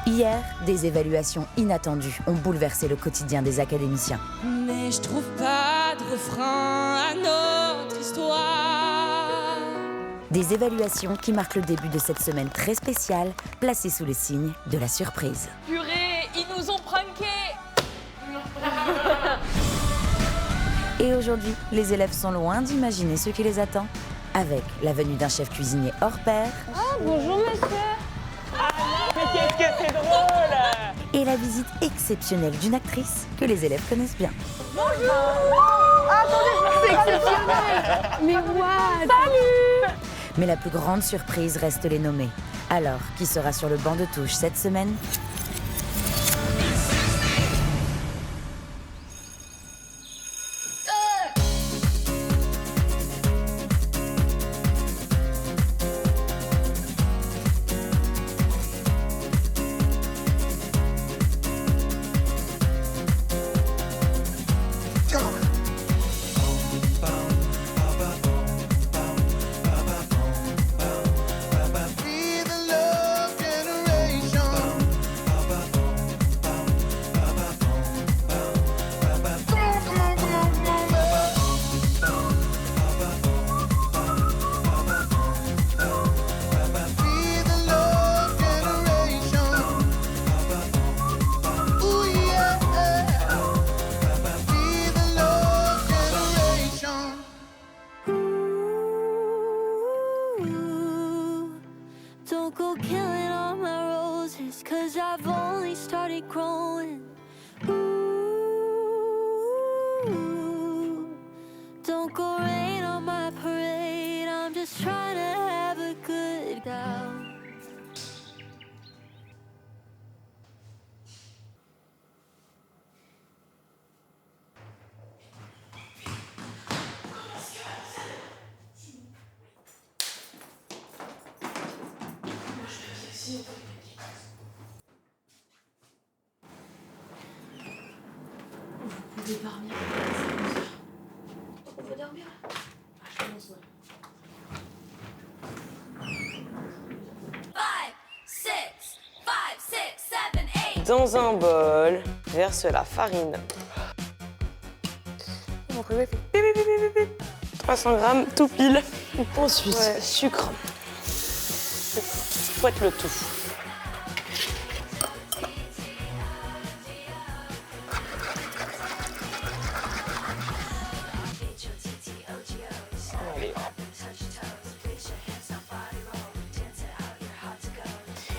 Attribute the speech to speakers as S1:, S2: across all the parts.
S1: Hier, des évaluations inattendues ont bouleversé le quotidien des académiciens.
S2: Mais je trouve pas de refrain à notre histoire.
S1: Des évaluations qui marquent le début de cette semaine très spéciale, placée sous le signe de la surprise.
S2: Purée, ils nous ont pranké.
S1: Et aujourd'hui, les élèves sont loin d'imaginer ce qui les attend, avec la venue d'un chef cuisinier hors pair.
S2: Bonjour monsieur.
S3: Mais qu'est-ce que c'est drôle!
S1: Et la visite exceptionnelle d'une actrice que les élèves connaissent bien.
S4: C'est exceptionnel. Mais what?
S1: Salut! Mais la plus grande surprise reste les nommés. Alors, qui sera sur le banc de touche cette semaine?
S5: Don't go killing all my roses, 'cause I've only started growing. Ooh, don't go rain on my parade, I'm just trying to have a good time.
S4: Vous pouvez dormir. On peut dormir là? Je pense, ouais.
S5: 5, 6, 5, 6, 7, 8.
S3: Dans un bol, verse la farine. Mon frigo fait pip, pip, pip, pip, pip. 300 grammes, tout pile. Ensuite, sucre. Fouette le tout. Allez.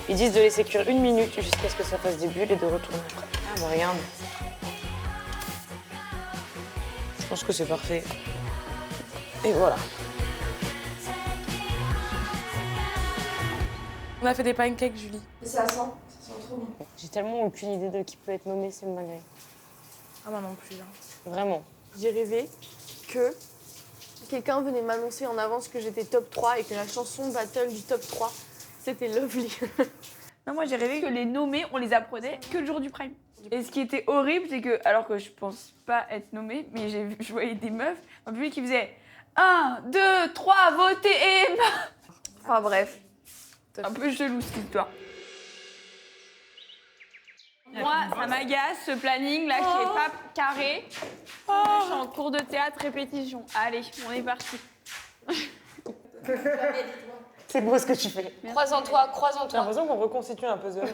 S3: Ils disent de laisser cuire 1 minute jusqu'à ce que ça fasse des bulles et de retourner après. Ah bah regarde. Je pense que c'est parfait. Et voilà.
S6: On a fait des pancakes, Julie.
S4: Et ça sent trop bon.
S3: J'ai tellement aucune idée de qui peut être nommé, c'est malgré.
S6: Ah, moi non plus. Hein.
S3: Vraiment.
S4: J'ai rêvé que quelqu'un venait m'annoncer en avance que j'étais top 3 et que la chanson battle du top 3, c'était Lovely.
S6: Non, moi j'ai rêvé que les nommés, on les apprenait que le jour du prime. Et ce qui était horrible, c'est que, alors que je pense pas être nommée, mais je voyais des meufs dans le public qui faisaient 1, 2, 3, votez et... Enfin bref, c'est un peu chelou cette histoire. Moi, ça m'agace ce planning là qui est pas carré. Je suis en cours de théâtre, répétition. Allez, on est parti.
S3: C'est beau ce que tu fais.
S2: Croise en toi, croise en
S3: J'ai
S2: toi.
S3: l'impression qu'on reconstitue un puzzle.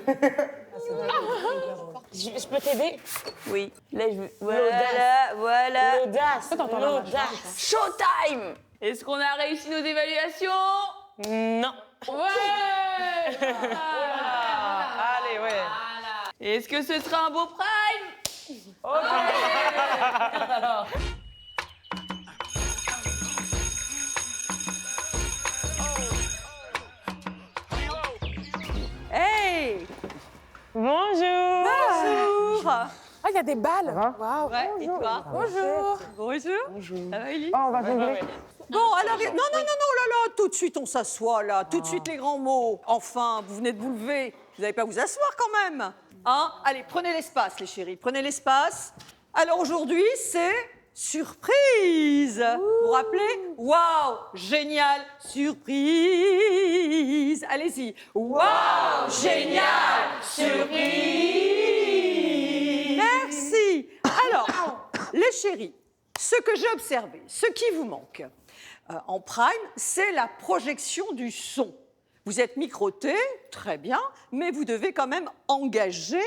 S3: Je peux t'aider?
S6: Oui. Là, je veux...
S3: L'audace.
S6: Voilà.
S3: L'audace.
S6: L'audace. Showtime! Est-ce qu'on a réussi nos évaluations?
S3: Non.
S6: Ouais!
S3: Allez, ouais.
S6: Est-ce que ce sera un beau prime? Hey!
S3: Bonjour.
S6: Bonjour!
S7: Ah, il y a des balles. Waouh.
S6: Ouais, et toi?
S7: Bonjour.
S6: Bonjour! Ça va, Ellie?
S3: Oh, on va jongler.
S7: Bon, alors, non, là, tout de suite, on s'assoit, là. Tout de suite, les grands mots. Enfin, vous venez de vous lever. Vous n'allez pas vous asseoir, quand même. Hein? Allez, prenez l'espace, les chéris. Prenez l'espace. Alors, aujourd'hui, c'est surprise. Vous vous rappelez? Waouh, génial, surprise. Allez-y. Waouh, génial, surprise. Merci. Alors, les chéris, ce que j'ai observé, ce qui vous manque en prime, c'est la projection du son. Vous êtes microté, très bien, mais vous devez quand même engager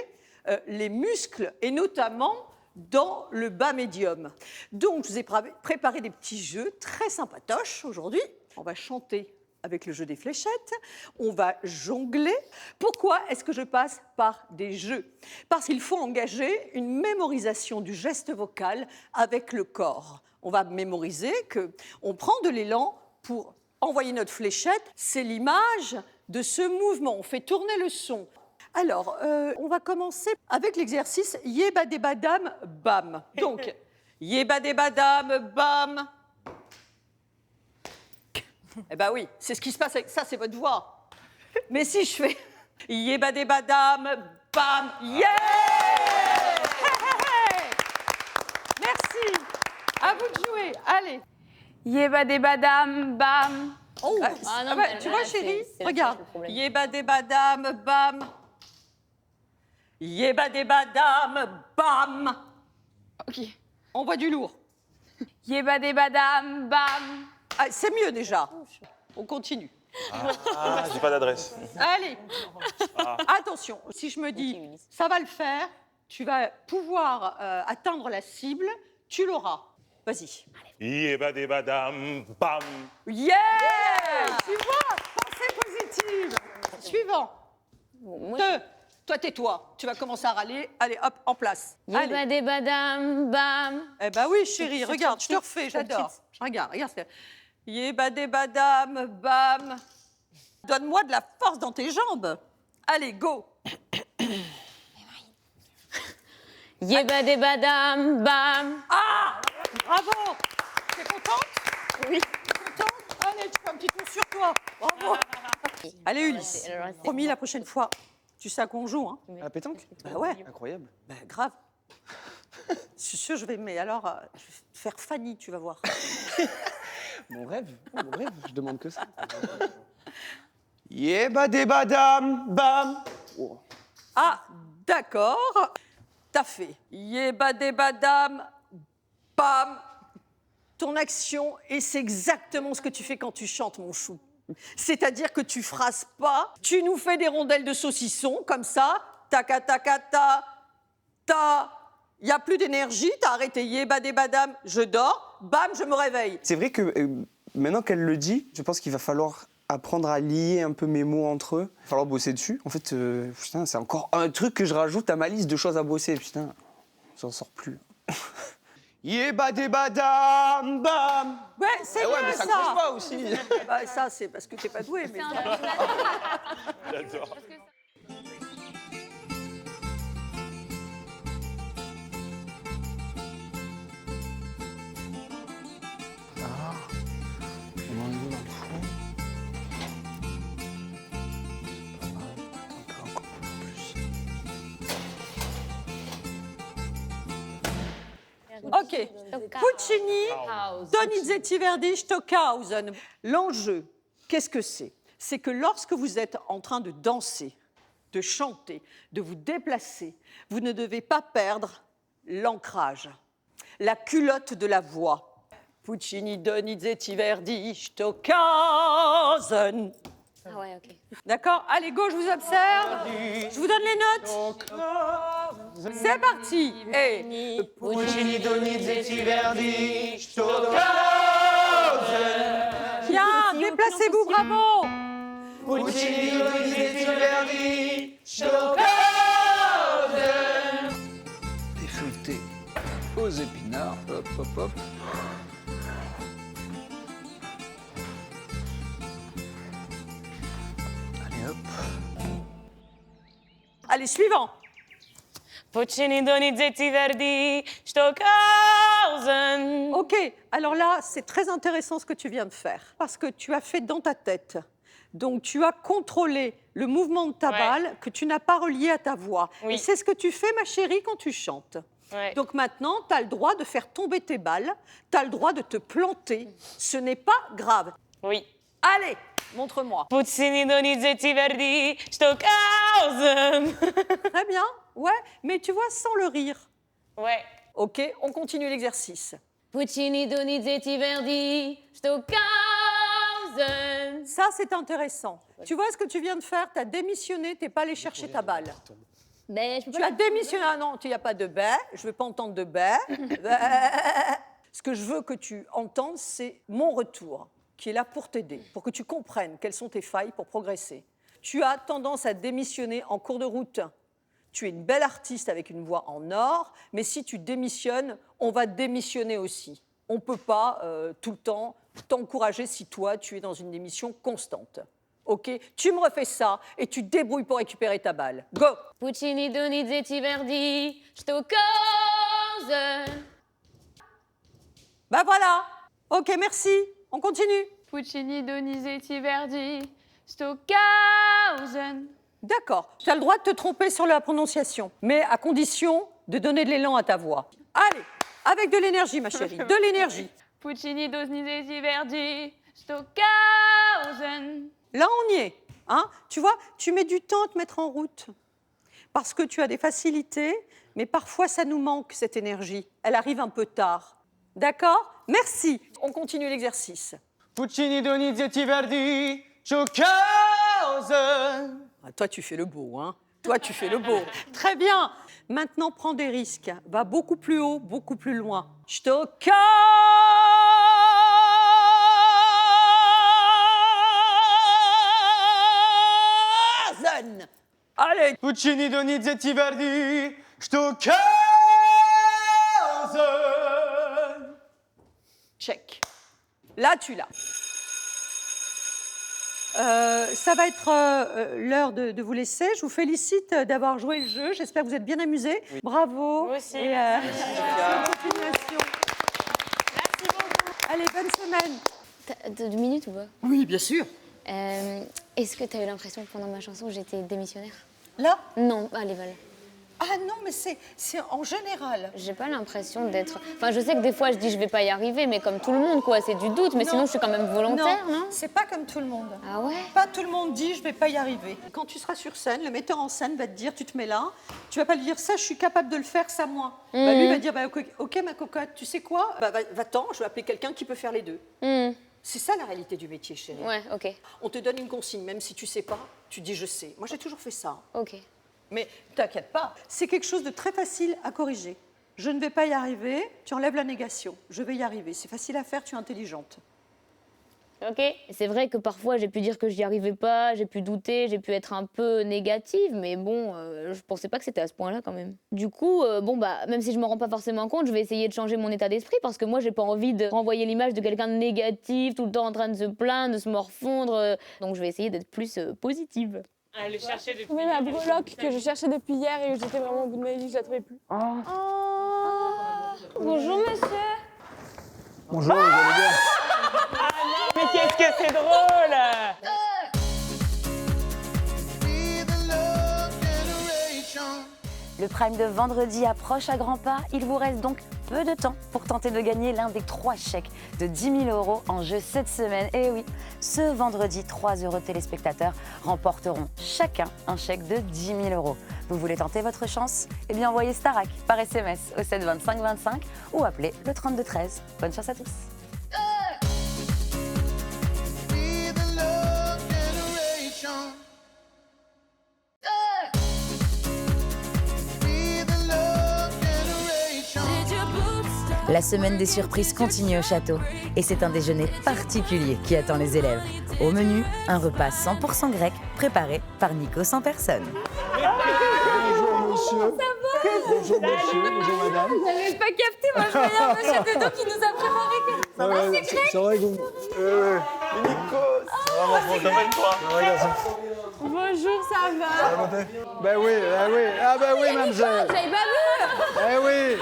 S7: les muscles, et notamment dans le bas médium. Donc, je vous ai préparé des petits jeux très sympatoches aujourd'hui. On va chanter avec le jeu des fléchettes, on va jongler. Pourquoi est-ce que je passe par des jeux? Parce qu'il faut engager une mémorisation du geste vocal avec le corps. On va mémoriser qu'on prend de l'élan pour envoyer notre fléchette. C'est l'image de ce mouvement. On fait tourner le son. Alors, on va commencer avec l'exercice Yébadébadam Bam. Donc, Yébadébadam Bam. Eh bien oui, c'est ce qui se passe avec ça, c'est votre voix. Mais si je fais Yébadébadam Bam, yeah! Merci. À vous de jouer. Allez.
S6: Yébadébadam, bam.
S7: Oh. Tu vois, chérie, regarde. Yébadébadam Bam. Yébadébadam Bam.
S6: Ok.
S7: On voit du lourd.
S6: Yébadébadam, bam.
S7: Ah, c'est mieux déjà. On continue.
S8: Ah, j'ai pas d'adresse.
S7: Allez. Attention, si je me dis, ça va le faire, tu vas pouvoir atteindre la cible, tu l'auras. Vas-y.
S8: Yébadébadam, bam.
S7: Yeah! Tu vois, pensée positive. Suivant. Toi, tais-toi. Tu vas commencer à râler. Allez, hop, en place. Allez.
S5: Yébadébadam, bam.
S7: Eh ben oui, chérie, regarde, je te refais, j'adore. Regarde. Yébadébadam, bam. Donne-moi de la force dans tes jambes. Allez, go.
S5: Yébadébadam, bam.
S7: Ah! Bravo! T'es contente? Oui. T'es contente? Allez, tu fais un petit tour sur toi. Bravo. Allez, Ulysse. Promis, la prochaine fois, tu sais à quoi on joue, hein?
S9: À la pétanque?
S7: Bah ouais.
S9: Incroyable.
S7: Bah grave. Je suis sûre, je vais faire Fanny, tu vas voir.
S9: Mon rêve, je demande que ça. Yébadébadam, bam. Oh.
S7: Ah, d'accord. T'as fait. Yébadébadam, bam. Ton action, et c'est exactement ce que tu fais quand tu chantes, mon chou. C'est-à-dire que tu phrases pas, tu nous fais des rondelles de saucisson, comme ça, taca, taca, ta, ta. Il n'y a plus d'énergie, t'as arrêté, yébadébadam, je dors, bam, je me réveille.
S9: C'est vrai que maintenant qu'elle le dit, je pense qu'il va falloir apprendre à lier un peu mes mots entre eux. Il va falloir bosser dessus. En fait, putain, c'est encore un truc que je rajoute à ma liste de choses à bosser. Putain, j'en sors plus. Yébadébadam, bam.
S7: Ouais, c'est bien
S9: mais ça
S7: ça.
S9: accroche pas aussi.
S7: Bah, ça, c'est parce que t'es pas doué. Mais...
S8: J'adore.
S9: On en est où dans le fond? Un peu encore plus.
S7: Ok. Puccini, Donizetti Verdi, Stockhausen. L'enjeu, qu'est-ce que c'est? C'est que lorsque vous êtes en train de danser, de chanter, de vous déplacer, vous ne devez pas perdre l'ancrage, la culotte de la voix. Puccini, Donizetti Verdi, Stockhausen.
S5: Ah ouais, ok.
S7: D'accord? Allez, go, je vous observe. Je vous donne les notes. C'est parti. Et
S9: Puccini, Donizetti, Verdi, Stockhausen.
S7: bien, déplacez-vous, bravo.
S9: Puccini, Donizetti, Verdi, Stockhausen. Des feuilletés aux épinards, hop, hop, hop. Allez, hop.
S7: Allez, suivant.
S2: Puccini, Donizetti, Verdi, Stockhausen.
S7: Ok, alors là, c'est très intéressant ce que tu viens de faire, parce que tu as fait dans ta tête. Donc, tu as contrôlé le mouvement de ta balle que tu n'as pas relié à ta voix.
S2: Oui.
S7: Et c'est ce que tu fais, ma chérie, quand tu chantes.
S3: Ouais.
S7: Donc maintenant, tu as le droit de faire tomber tes balles, tu as le droit de te planter. Ce n'est pas grave.
S3: Oui.
S7: Allez, montre-moi.
S3: Puccini, Donizetti, Verdi, Stockhausen.
S7: Très bien, ouais, mais tu vois, sans le rire.
S3: Ouais.
S7: Ok, on continue l'exercice.
S5: Puccini, Donizetti, Verdi, Stockhausen.
S7: Ça, c'est intéressant. Tu vois ce que tu viens de faire? Tu as démissionné, tu n'es pas allé chercher ta balle.
S5: Ben, je peux
S7: Tu
S5: pas
S7: as démissionné. Ah non, il n'y a pas de baie. Je ne veux pas entendre de baie. Ce que je veux que tu entendes, c'est mon retour, qui est là pour t'aider, pour que tu comprennes quelles sont tes failles pour progresser. Tu as tendance à démissionner en cours de route. Tu es une belle artiste avec une voix en or, mais si tu démissionnes, on va démissionner aussi. On ne peut pas tout le temps t'encourager si toi, tu es dans une démission constante. Ok, tu me refais ça et tu te débrouilles pour récupérer ta balle. Go!
S5: Puccini, Donizetti, Verdi, Stockhausen.
S7: Ben voilà. Ok, merci. On continue.
S6: Puccini, Donizetti, Verdi, Stockhausen.
S7: D'accord. Tu as le droit de te tromper sur la prononciation, mais à condition de donner de l'élan à ta voix. Allez, avec de l'énergie, ma chérie, de l'énergie.
S6: Puccini, Donizetti, Verdi, Stockhausen.
S7: Là, on y est. Hein? Tu vois, tu mets du temps à te mettre en route parce que tu as des facilités, mais parfois, ça nous manque, cette énergie. Elle arrive un peu tard. D'accord? Merci. On continue l'exercice.
S9: Puccini, Donizetti, Verdi, Stockhausen.
S7: Ah, toi, tu fais le beau, hein? Toi, tu fais le beau. Très bien. Maintenant, prends des risques. Va beaucoup plus haut, beaucoup plus loin. Stockhausen. Allez.
S9: Puccini, Donizetti, Verdi, Stockhausen.
S7: Check. Là, tu l'as. Ça va être l'heure de vous laisser. Je vous félicite d'avoir joué le jeu. J'espère que vous êtes bien amusés. Bravo.
S3: Moi aussi.
S7: Et, bonne continuation. Merci beaucoup. Allez, bonne semaine.
S5: T'as 2 minutes ou pas?
S7: Oui, bien sûr.
S5: Est-ce que t'as eu l'impression que pendant ma chanson, j'étais démissionnaire?
S7: Là?
S5: Non, allez, Val.
S7: Ah non, mais c'est en général.
S5: J'ai pas l'impression d'être... Enfin, je sais que des fois, je dis je vais pas y arriver, mais comme tout le monde, quoi, c'est du doute. Mais
S7: Non.
S5: sinon, je suis quand même volontaire, non?
S7: C'est pas comme tout le monde.
S5: Ah ouais?
S7: Pas tout le monde dit je vais pas y arriver. Quand tu seras sur scène, le metteur en scène va te dire tu te mets là, tu vas pas lui dire ça je suis capable de le faire, ça moi. Bah, lui va dire bah, ok ma cocotte, tu sais quoi, bah, va-t'en, je vais appeler quelqu'un qui peut faire les deux. C'est ça la réalité du métier, chérie.
S5: Ouais, ok.
S7: On te donne une consigne, même si tu sais pas, tu dis je sais. Moi j'ai toujours fait ça.
S5: Ok.
S7: Mais t'inquiète pas, c'est quelque chose de très facile à corriger. Je ne vais pas y arriver, tu enlèves la négation. Je vais y arriver, c'est facile à faire, tu es intelligente.
S5: Ok. C'est vrai que parfois, j'ai pu dire que j'y arrivais pas, j'ai pu douter, j'ai pu être un peu négative, mais bon, je pensais pas que c'était à ce point-là quand même. Du coup, bon, bah, même si je m'en rends pas forcément compte, je vais essayer de changer mon état d'esprit parce que moi, j'ai pas envie de renvoyer l'image de quelqu'un de négatif, tout le temps en train de se plaindre, de se morfondre. Donc, je vais essayer d'être plus positive.
S3: Allez chercher depuis.
S4: Trouvais ma breloque que je cherchais depuis hier et j'étais vraiment au bout de ma vie, je la trouvais plus. Oh. Bonjour monsieur.
S9: Bonjour, vous allez bien?
S3: Mais qu'est-ce que c'est drôle!
S1: Le prime de vendredi approche à grands pas. Il vous reste donc peu de temps pour tenter de gagner l'un des 3 chèques de 10 000 € en jeu cette semaine. Et oui, ce vendredi, 3 heureux téléspectateurs remporteront chacun un chèque de 10 000 €. Vous voulez tenter votre chance? Eh bien, envoyez Starac par SMS au 7 25 25 ou appelez le 32 13. Bonne chance à tous. La semaine des surprises continue au château et c'est un déjeuner particulier qui attend les élèves. Au menu, un repas 100% grec préparé par Nikos en personne.
S9: Bonjour monsieur. Bonjour monsieur, bonjour madame.
S4: Vous n'avez pas capté, moi je voyais un monsieur de dos qui nous a préparé que... Ça va, c'est grec?
S9: C'est vrai que vous... Nikos.
S4: Bonjour, ça va?
S10: Ben oui, ah ben oui, mademoiselle.
S4: J'avais pas vu!
S10: Eh oui,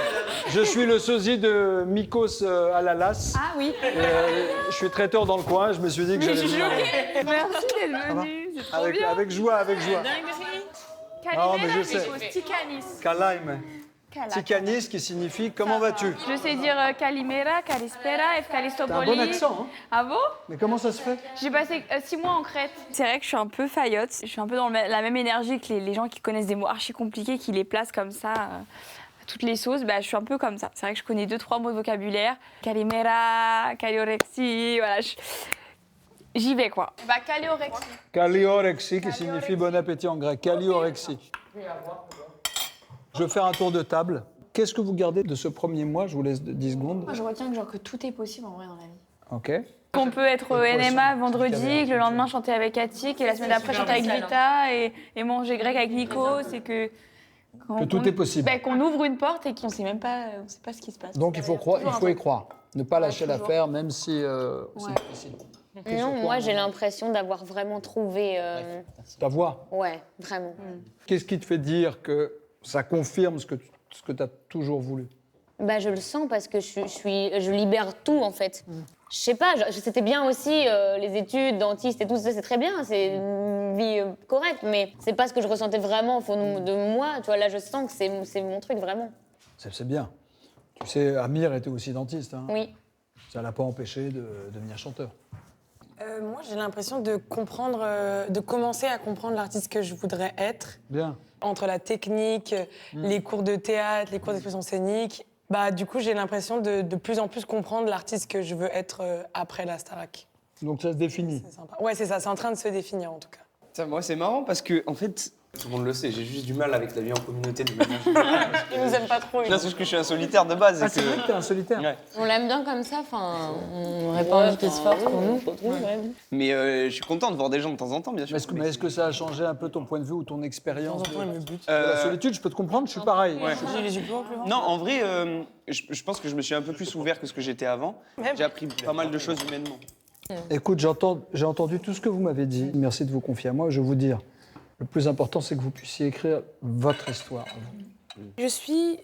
S10: je suis le sosie de Mikos à la Lasse.
S4: Ah oui.
S10: Je suis traiteur dans le coin, je me suis dit que j'allais venir.
S6: Merci d'être venu, c'est trop bien.
S10: Avec joie, avec joie.
S6: Dinguerie.
S10: Non, mais je
S6: Calimera,
S10: sais.
S6: Nikos, Tikanis.
S10: Kalaim. Tikanis qui signifie comment vas-tu?
S6: Je sais dire Calimera, Calispera, Efcalistopoli.
S10: T'as un bon accent, hein?
S6: Ah bon?
S10: Mais comment ça se fait?
S6: J'ai passé 6 mois en Crète. C'est vrai que je suis un peu faillotte. Je suis un peu dans la même énergie que les gens qui connaissent des mots archi compliqués, qui les placent comme ça à toutes les sauces. Bah, je suis un peu comme ça. C'est vrai que je connais 2-3 mots de vocabulaire. Calimera, Caliorexie, voilà. J'y vais, quoi.
S4: Bah, Caliorexie.
S10: Kaliorexie qui signifie bon appétit en grec. Kaliorexie. Je vais faire un tour de table. Qu'est-ce que vous gardez de ce premier mois? Je vous laisse 10 secondes.
S4: Moi, je retiens que tout est possible en vrai dans la vie.
S10: Ok.
S6: On peut être au NMA vendredi, que le lendemain chanter avec Attic, et la semaine d'après chanter avec Vita, et manger grec avec Nico. C'est que
S10: tout est possible.
S6: Bah, qu'on ouvre une porte et qu'on sait même pas, on sait pas ce qui se passe.
S10: Donc il faut y croire. Ne pas lâcher l'affaire, même si c'est difficile.
S5: Non, moi j'ai l'impression d'avoir vraiment trouvé.
S10: Ta voix.
S5: Ouais, vraiment.
S10: Qu'est-ce qui te fait dire que ça confirme ce que tu as toujours voulu?
S5: Bah, je le sens parce que je libère tout en fait. Je sais pas, c'était bien aussi les études, dentiste et tout ça, c'est très bien, c'est une vie correcte, mais c'est pas ce que je ressentais vraiment au fond de moi. Tu vois, là je sens que c'est mon truc vraiment.
S10: C'est bien. Tu sais, Amir était aussi dentiste. Hein.
S5: Oui.
S10: Ça l'a pas empêché de devenir chanteur.
S3: Moi, j'ai l'impression de commencer à comprendre l'artiste que je voudrais être.
S10: Bien.
S3: Entre la technique, les cours de théâtre, les cours d'expression scénique. Bah, du coup, j'ai l'impression de plus en plus comprendre l'artiste que je veux être après la Starac.
S10: Donc ça se définit.
S3: C'est sympa. Ouais, c'est ça, c'est en train de se définir en tout cas.
S9: Ça, moi, c'est marrant parce que, en fait, tout le monde le sait, j'ai juste du mal avec la vie en communauté de manière générale.
S3: Ils nous aiment pas trop.
S9: Là, c'est parce que je suis un solitaire de base.
S10: Ah, c'est vrai que t'es un solitaire.
S9: Ouais.
S5: On l'aime bien comme ça, enfin, on n'aurait pas envie qu'il se force pour nous.
S9: Mais je suis content de voir des gens de temps en temps, bien sûr.
S10: Mais est-ce que ça a changé un peu ton point de vue ou ton expérience
S3: De temps en temps, ils me butent.
S10: de la solitude? Je peux te comprendre, je suis pareil.
S9: Ouais.
S3: J'ai les yeux plus grands.
S9: Non, en vrai, je pense que je me suis un peu plus ouvert que ce que j'étais avant. J'ai appris pas mal de choses humainement.
S10: Écoute, j'ai entendu tout ce que vous m'avez dit. Merci de vous confier à moi. Je vais vous dire, le plus important, c'est que vous puissiez écrire votre histoire.
S11: Je suis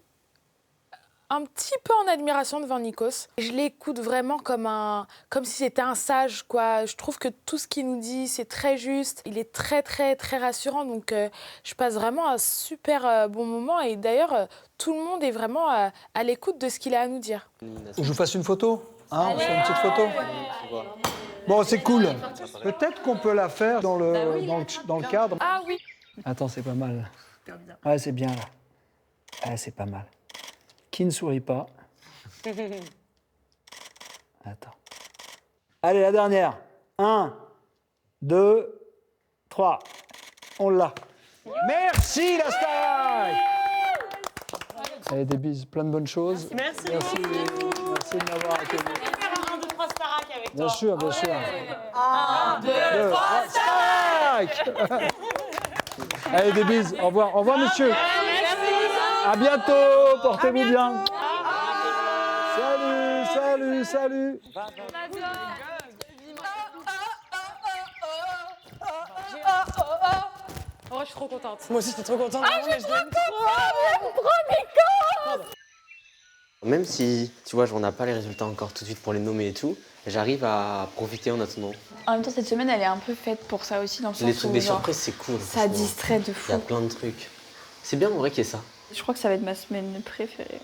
S11: un petit peu en admiration devant Nikos. Je l'écoute vraiment comme si c'était un sage, quoi. Je trouve que tout ce qu'il nous dit, c'est très juste. Il est très, très, très rassurant. Donc, je passe vraiment un super bon moment. Et d'ailleurs, tout le monde est vraiment à l'écoute de ce qu'il a à nous dire.
S10: Je vous fasse une photo, hein? On fait une petite photo. Bon, c'est cool. Peut-être qu'on peut la faire dans le cadre.
S11: Ah oui.
S10: Attends, c'est pas mal. Ouais, c'est bien là. Ouais, c'est pas mal. Qui ne sourit pas? Attends. Allez, la dernière. 1, 2, 3. On l'a. Merci, la Starac! Allez, des bises, plein de bonnes choses.
S3: Merci.
S10: Merci de m'avoir accueilli.
S3: Un, deux, trois Starac avec
S10: Bien sûr, bien sûr.
S3: 1, 2, 3
S10: Starac! Allez, des bises. Au revoir. Au revoir, monsieur. À bientôt. Portez-vous bien. Salut.
S11: Oh, je suis trop contente.
S3: Moi aussi, j'étais trop contente. Ah, je suis trop
S12: Même si, tu vois, on n'a pas les résultats encore tout de suite pour les nommer et tout, j'arrive à profiter en attendant.
S6: En même temps, cette semaine, elle est un peu faite pour ça aussi, dans le sens
S12: Les trucs
S6: où,
S12: des
S6: genre,
S12: surprises, c'est cool.
S6: ça distrait de fou.
S12: Il y a plein de trucs. C'est bien en vrai qu'il y ait ça.
S6: Je crois que ça va être ma semaine préférée.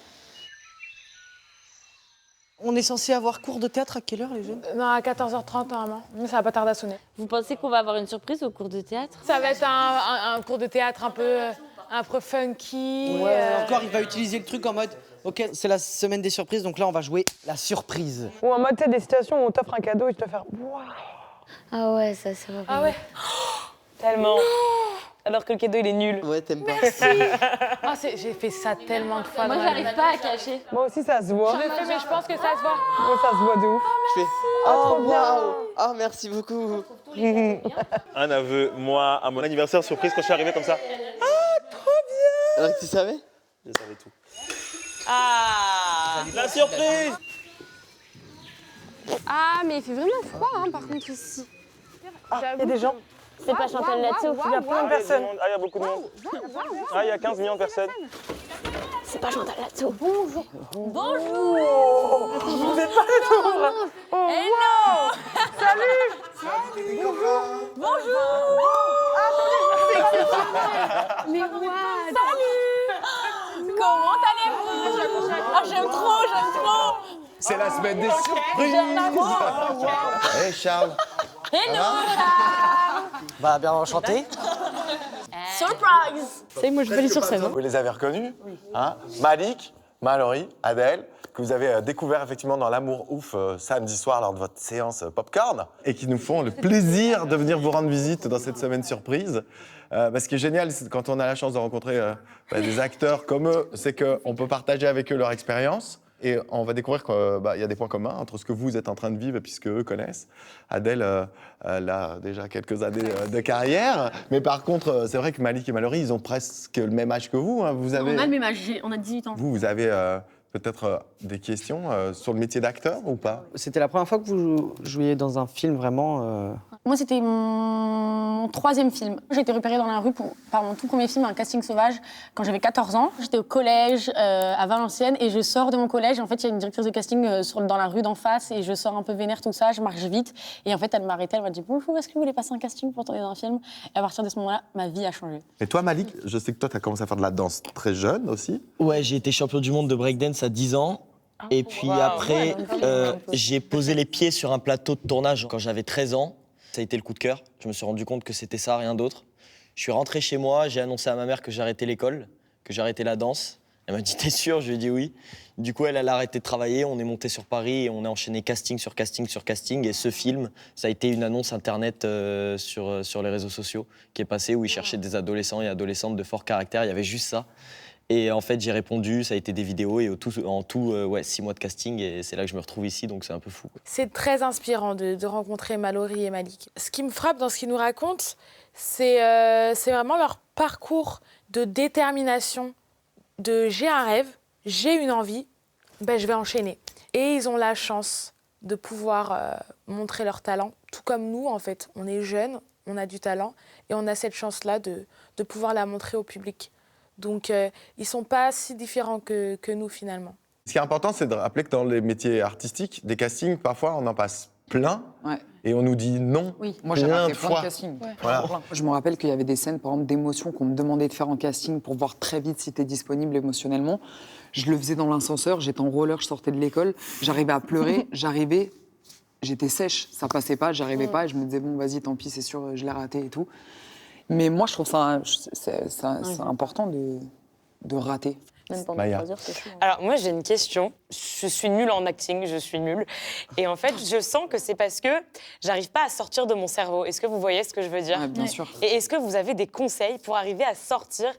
S3: On est censé avoir cours de théâtre à quelle heure, les jeunes?
S11: Non, à 14h30 normalement. Mais ça va pas tarder à sonner.
S13: Vous pensez qu'on va avoir une surprise au cours de théâtre?
S11: Ça va être un cours de théâtre un peu funky.
S14: Encore, il va utiliser le truc en mode ok, c'est la semaine des surprises, donc là, on va jouer la surprise.
S3: Ou en mode, tu sais, des situations où on t'offre un cadeau et tu dois faire waouh.
S5: Ah ouais, ça c'est horrible.
S11: Ah ouais.
S3: Tellement. Alors que le cadeau, il est nul.
S14: Ouais, t'aimes pas.
S11: Ah, j'ai fait ça tellement de fois.
S13: Moi, j'arrive pas à cacher.
S3: Moi aussi, ça se voit.
S11: Je le fais, mais je pense que ça se voit.
S3: Moi, ça se voit de ouf.
S14: Je fais
S3: trop bien.
S14: waouh. Ah, merci beaucoup.
S8: Un aveu, moi, à mon anniversaire surprise, quand je suis arrivé comme ça.
S14: Alors que tu savais?
S8: Je savais tout.
S3: Ah.
S8: La surprise!
S4: Ah, mais il fait vraiment froid, hein, par contre, ici.
S3: Ah, il y a des gens.
S13: C'est pas Chantal là-dessous.
S3: Il y a plein de personnes.
S8: Ah, il y a beaucoup de monde. Ah, il y a 15 millions de personnes.
S13: C'est pas Chantal là-dessous.
S4: Bonjour.
S3: Bonjour. Vous êtes pas du tout. Oh,
S4: Hello.
S3: Salut.
S4: Bonjour. Attendez, je me fais. Mais what? Salut. Comment allez-vous?
S11: Ah, j'aime trop.
S15: C'est la semaine des surprises. Hé Charles.
S13: Hello.
S14: Bah, bien enchanté.
S13: Surprise.
S16: C'est moi, je vais aller sur scène.
S15: Vous les avez reconnus, hein? Malik, Mallory, Adèle, que vous avez découvert effectivement dans l'Amour Ouf samedi soir lors de votre séance popcorn et qui nous font le plaisir de venir vous rendre visite dans cette semaine surprise. Ce qui est génial, c'est quand on a la chance de rencontrer des acteurs comme eux, c'est qu'on peut partager avec eux leur expérience. Et on va découvrir qu'il y a des points communs entre ce que vous êtes en train de vivre et puis ce qu'eux connaissent. Adèle, elle a déjà quelques années de carrière. Mais par contre, c'est vrai que Malik et Mallory, ils ont presque le même âge que vous. Hein.
S13: On a le même âge, on a 18 ans.
S15: Vous avez peut-être des questions sur le métier d'acteur ou pas?
S14: C'était la première fois que vous jouiez dans un film vraiment...
S17: Moi, c'était mon 3e film. J'ai été repérée dans la rue par mon tout premier film, Un casting sauvage, quand j'avais 14 ans. J'étais au collège à Valenciennes et je sors de mon collège. En fait, il y a une directrice de casting dans la rue d'en face et je sors un peu vénère, tout ça. Je marche vite et en fait, elle m'a arrêtée. Elle m'a dit « Bonjour, est-ce que vous voulez passer un casting pour tourner dans un film ?» Et à partir de ce moment-là, ma vie a changé.
S15: Et toi, Malik, je sais que toi, tu as commencé à faire de la danse très jeune aussi.
S18: Ouais, j'ai été champion du monde de breakdance à 10 ans. Et puis après, j'ai posé les pieds sur un plateau de tournage quand j'avais 13 ans. Ça a été le coup de cœur. Je me suis rendu compte que c'était ça, rien d'autre. Je suis rentré chez moi, j'ai annoncé à ma mère que j'arrêtais l'école, que j'arrêtais la danse. Elle m'a dit « T'es sûr ?» Je lui ai dit oui. Du coup, elle a arrêté de travailler, on est monté sur Paris et on a enchaîné casting sur casting sur casting. Et ce film, ça a été une annonce internet sur les réseaux sociaux qui est passée où ils cherchaient des adolescents et adolescentes de fort caractère. Il y avait juste ça. Et en fait, j'ai répondu, ça a été des vidéos et en tout 6 mois de casting et c'est là que je me retrouve ici, donc c'est un peu fou.
S11: C'est très inspirant de rencontrer Mallory et Malik. Ce qui me frappe dans ce qu'ils nous racontent, c'est vraiment leur parcours de détermination, de j'ai un rêve, j'ai une envie, ben je vais enchaîner. Et ils ont la chance de pouvoir montrer leur talent, tout comme nous en fait. On est jeunes, on a du talent et on a cette chance-là de pouvoir la montrer au public. Donc, ils ne sont pas si différents que nous, finalement.
S15: Ce qui est important, c'est de rappeler que dans les métiers artistiques, des castings, parfois, on en passe plein et on nous dit non.
S19: Oui, moi j'ai raté plein de castings.
S15: Ouais. Voilà.
S19: Je me rappelle qu'il y avait des scènes, par exemple, d'émotions qu'on me demandait de faire en casting pour voir très vite si t'es disponible émotionnellement. Je le faisais dans l'ascenseur, j'étais en roller, je sortais de l'école, j'arrivais à pleurer, j'étais sèche, ça passait pas, j'arrivais pas et je me disais bon, vas-y, tant pis, c'est sûr, je l'ai raté et tout. Mais moi, je trouve ça c'est important de rater.
S15: Maya.
S20: Alors moi j'ai une question. Je suis nulle en acting, je suis nulle. Et en fait je sens que c'est parce que j'arrive pas à sortir de mon cerveau. Est-ce que vous voyez ce que je veux dire?
S19: Bien sûr.
S20: Et est-ce que vous avez des conseils pour arriver à sortir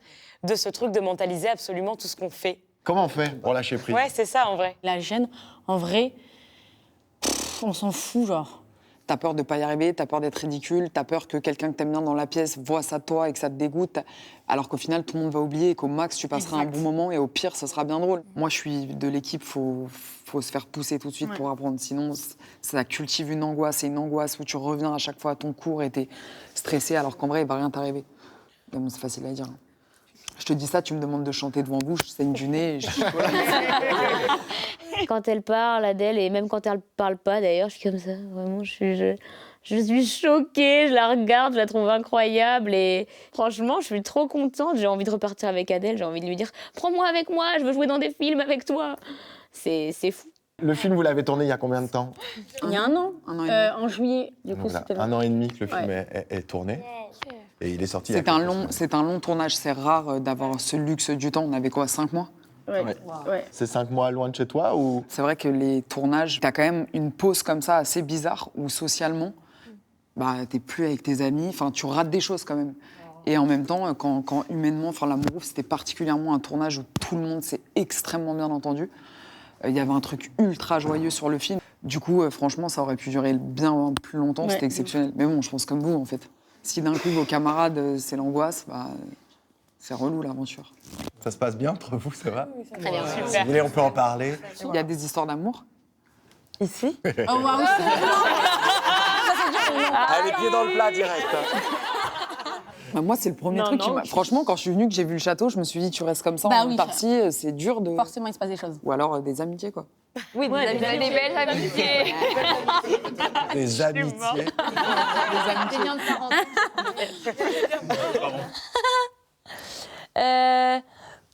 S20: de ce truc de mentaliser absolument tout ce qu'on fait?
S15: Comment on fait pour lâcher prise?
S20: Ouais, c'est ça en vrai.
S17: La gêne, en vrai, on s'en fout, genre.
S19: T'as peur de pas y arriver, t'as peur d'être ridicule, t'as peur que quelqu'un que t'aimes bien dans la pièce voit ça de toi et que ça te dégoûte, alors qu'au final, tout le monde va oublier et qu'au max, tu passeras un bon moment et au pire, ce sera bien drôle. Moi, je suis de l'équipe, faut se faire pousser tout de suite pour apprendre. Sinon, ça cultive une angoisse et une angoisse où tu reviens à chaque fois à ton cours et t'es stressé alors qu'en vrai, il va rien t'arriver. Mais bon, c'est facile à dire. Je te dis ça, tu me demandes de chanter devant vous, je saigne du nez et je suis voilà.
S5: Quand elle parle, Adèle, et même quand elle parle pas d'ailleurs, je suis comme ça. Vraiment, je suis choquée, je la regarde, je la trouve incroyable. Et franchement, je suis trop contente. J'ai envie de repartir avec Adèle, j'ai envie de lui dire « Prends-moi avec moi, je veux jouer dans des films avec toi ». C'est fou.
S15: Le film, vous l'avez tourné il y a combien de temps?
S17: Il y a un an
S19: et demi.
S17: En juillet, du coup,
S15: Voilà,
S17: c'était
S15: 1 an et demi que le film est tourné. Et il est sorti.
S19: C'est un long tournage, c'est rare d'avoir ce luxe du temps. On avait quoi, 5 mois?
S17: Ouais.
S15: C'est 5 mois loin de chez toi ou?
S19: C'est vrai que les tournages, t'as quand même une pause comme ça assez bizarre où socialement, bah t'es plus avec tes amis, enfin tu rates des choses quand même. Et en même temps, quand humainement, enfin l'Amour Ouf, c'était particulièrement un tournage où tout le monde s'est extrêmement bien entendu. Il y avait un truc ultra joyeux sur le film. Du coup, franchement, ça aurait pu durer bien plus longtemps, c'était exceptionnel. Mais bon, je pense comme vous en fait. Si d'un coup vos camarades, c'est l'angoisse, bah c'est relou l'aventure.
S15: Ça se passe bien entre vous, ça va?
S20: Oui, très bien, super.
S15: Si vous voulez, on peut en parler.
S19: Il y a des histoires d'amour? Ici?
S17: Oh, waouh!
S15: Ah, les pieds dans le plat direct.
S19: Bah, moi, c'est le premier truc qui m'a... Franchement, quand je suis venue, que j'ai vu le château, je me suis dit, tu restes comme ça en partie, c'est dur de...
S17: Forcément, il se passe des choses.
S19: Ou alors des amitiés, quoi.
S20: Oui, des belles amitiés.
S15: Des amitiés.
S17: Des liens de parenté.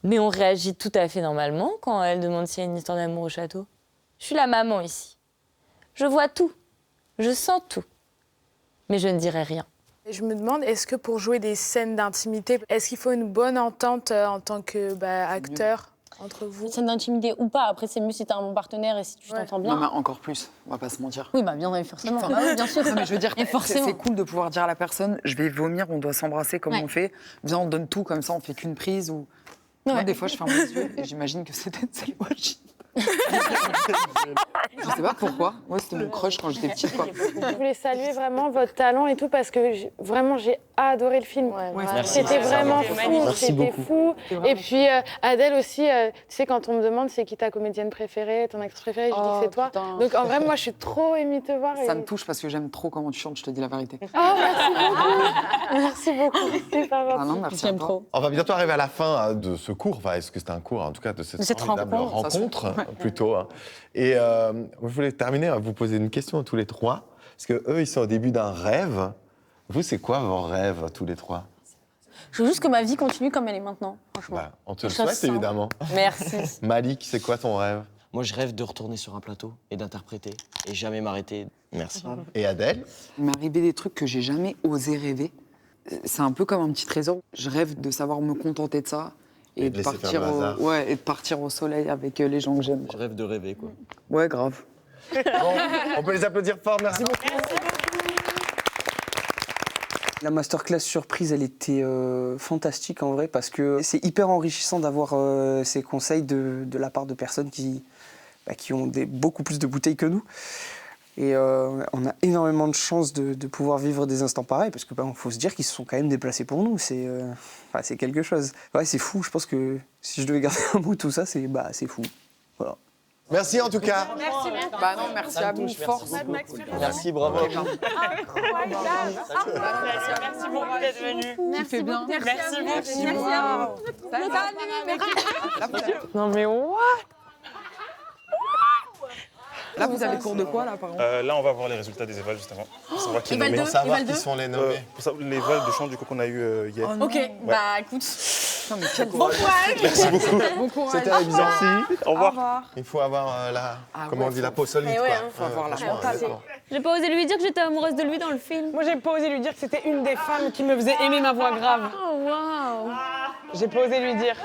S16: Mais on réagit tout à fait normalement quand elle demande s'il y a une histoire d'amour au château. Je suis la maman ici. Je vois tout. Je sens tout. Mais je ne dirai rien.
S11: Et je me demande, est-ce que pour jouer des scènes d'intimité, est-ce qu'il faut une bonne entente en tant que acteur entre vous?
S17: Scène d'intimité ou pas, après c'est mieux si t'as un bon partenaire et si tu t'entends bien.
S19: Non, mais encore plus, on va pas se mentir.
S17: Oui, bah bien forcément.
S19: Enfin,
S17: Oui, bien sûr.
S19: Non, mais je veux dire,
S17: Et forcément.
S19: c'est cool de pouvoir dire à la personne, je vais vomir, on doit s'embrasser comme on fait. Viens, on donne tout comme ça, on fait qu'une prise. Ou... Moi, des fois, je ferme les yeux et j'imagine que c'était Denzel Washington. Je sais pas pourquoi. Moi, c'était mon crush quand j'étais petite. Quoi.
S11: Je voulais saluer vraiment votre talent et tout parce que vraiment j'ai adoré le film. C'était vraiment fou, c'était fou. Et puis Adèle aussi, tu sais quand on me demande c'est qui ta comédienne préférée, ton actrice préférée, je dis que c'est toi.
S19: Putain.
S11: Donc en vrai moi je suis trop émue de te voir.
S19: Ça me touche parce que j'aime trop comment tu chantes, je te dis la vérité.
S11: Oh merci beaucoup. C'est pas gentil.
S19: Ah non, merci à toi.
S15: On va bientôt arriver à la fin de ce cours. Enfin, est-ce que c'était un cours, en tout cas, de cette formidable rencontre plutôt. Hein. Et je voulais terminer à vous poser une question à tous les trois. Parce qu'eux, ils sont au début d'un rêve. Vous, c'est quoi vos rêves, tous les trois?
S17: Je veux juste que ma vie continue comme elle est maintenant, franchement.
S15: Bah, on te le souhaite, évidemment.
S17: Merci.
S15: Malik, c'est quoi ton rêve?
S18: Moi, je rêve de retourner sur un plateau et d'interpréter et jamais m'arrêter. Merci.
S15: Et Adèle?
S19: Il m'est arrivé des trucs que j'ai jamais osé rêver. C'est un peu comme un petit trésor. Je rêve de savoir me contenter de ça. Et de partir au soleil avec les gens que j'aime.
S18: Je rêve de rêver, quoi.
S19: Ouais, grave.
S15: Bon, on peut les applaudir fort, merci beaucoup.
S9: La masterclass surprise, elle était fantastique en vrai, parce que c'est hyper enrichissant d'avoir ces conseils de la part de personnes qui ont beaucoup plus de bouteilles que nous. Et on a énormément de chance de pouvoir vivre des instants pareils, parce que faut se dire qu'ils se sont quand même déplacés pour nous. C'est quelque chose. Ouais, c'est fou. Je pense que si je devais garder un bout de tout ça, c'est fou. Voilà.
S15: Merci en tout cas.
S11: Merci beaucoup.
S19: Bah non, merci à vous, force.
S18: Merci, bravo.
S11: Incroyable.
S20: Merci beaucoup d'être venu.
S19: Merci bien.
S20: Merci beaucoup.
S19: Non mais what? Là, vous avez cours de quoi, là, par exemple?
S8: Là, on va voir les résultats des évals, justement. Pour savoir qui est nommé.
S15: Pour savoir qui sont les nommés.
S8: Pour savoir les vols de chant, du coup, qu'on a eu hier.
S17: Ok, bah écoute.
S19: Non, mais quel
S17: Bon courage.
S15: Merci beaucoup.
S19: Bon courage.
S15: C'était amusant.
S8: Merci. Au revoir.
S15: Il faut avoir comment on dit, la peau solide, quoi.
S19: Faut avoir la
S15: franchement,
S19: chance.
S15: honnêtement.
S5: J'ai pas osé lui dire que j'étais amoureuse de lui dans le film.
S3: Moi, j'ai pas osé lui dire que c'était une des femmes qui me faisait aimer ma voix grave.
S5: Oh waouh.
S3: J'ai pas osé lui dire.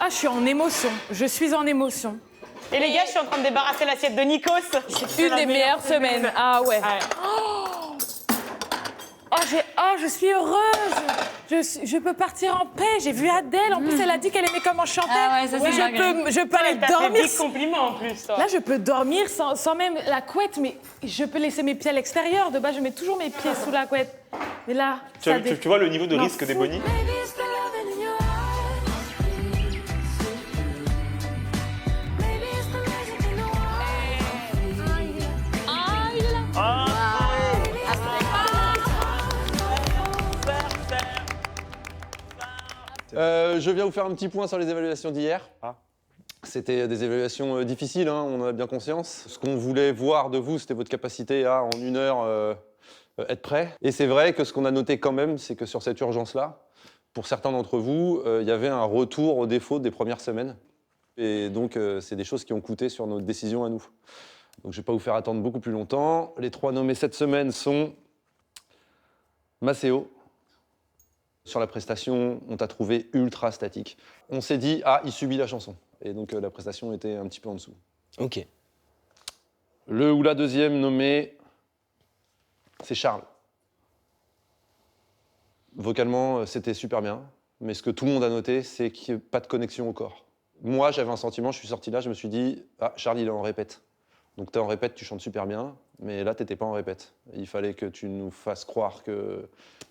S11: Ah je suis en émotion, je suis en émotion.
S20: Et les gars, je suis en train de débarrasser l'assiette de Nikos.
S11: Une des meilleures semaines. Ah ouais. Je suis heureuse. Je peux partir en paix. J'ai vu Adèle. En plus, elle a dit qu'elle aimait comment chanter.
S17: Ah ouais, ça, c'est
S11: je peux aller dormir.
S20: Des compliments en plus, toi.
S11: Là, je peux dormir sans même la couette, mais je peux laisser mes pieds à l'extérieur. De base, je mets toujours mes pieds sous la couette. Mais là,
S8: Tu vois le niveau de risque des bonnies?
S21: Je viens vous faire un petit point sur les évaluations d'hier. C'était des évaluations difficiles, hein, on en a bien conscience. Ce qu'on voulait voir de vous, c'était votre capacité à, en 1 heure, être prêt. Et c'est vrai que ce qu'on a noté quand même, c'est que sur cette urgence-là, pour certains d'entre vous, il y avait un retour au défaut des premières semaines. Et donc, c'est des choses qui ont coûté sur notre décision à nous. Donc, je ne vais pas vous faire attendre beaucoup plus longtemps. Les 3 nommés cette semaine sont Maceo. Sur la prestation, on t'a trouvé ultra statique. On s'est dit, il subit la chanson. Et donc, la prestation était un petit peu en dessous.
S18: Ok.
S21: Le ou la deuxième nommé, c'est Charles. Vocalement, c'était super bien. Mais ce que tout le monde a noté, c'est qu'il n'y a pas de connexion au corps. Moi, j'avais un sentiment, je suis sorti là, je me suis dit, Charles, il est en répète. Donc, t'es en répète, tu chantes super bien, mais là, t'étais pas en répète. Il fallait que tu nous fasses croire que